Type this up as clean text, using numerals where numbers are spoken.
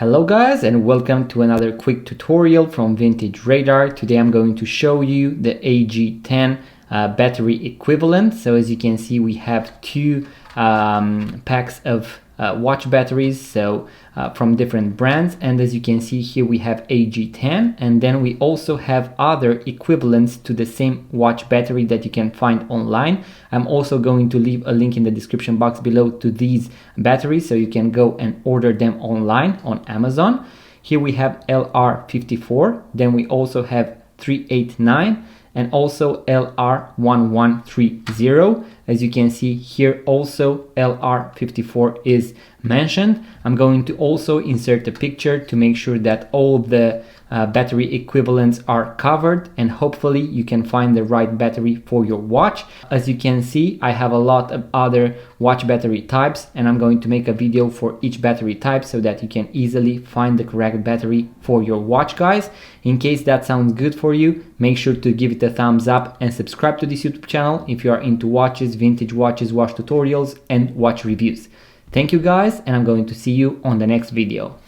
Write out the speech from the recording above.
Hello guys, and welcome to another quick tutorial from Vintage Radar. Today I'm going to show you the AG10 battery equivalent. So as you can see, we have two packs of watch batteries, from different brands, and as you can see here we have AG10, and then we also have other equivalents to the same watch battery that you can find online. I'm also going to leave a link in the description box below to these batteries, so you can go and order them online on Amazon. Here we have LR54, then we also have 389 and also LR1130. As you can see here, also LR54 is mentioned. I'm going to also insert a picture to make sure that all the battery equivalents are covered, and hopefully you can find the right battery for your watch. As you can see, I have a lot of other watch battery types, and I'm going to make a video for each battery type so that you can easily find the correct battery for your watch, guys. In case that sounds good for you, make sure to give it a thumbs up and subscribe to this YouTube channel if you are into watches, vintage watches, watch tutorials and watch reviews. Thank you guys, and I'm going to see you on the next video.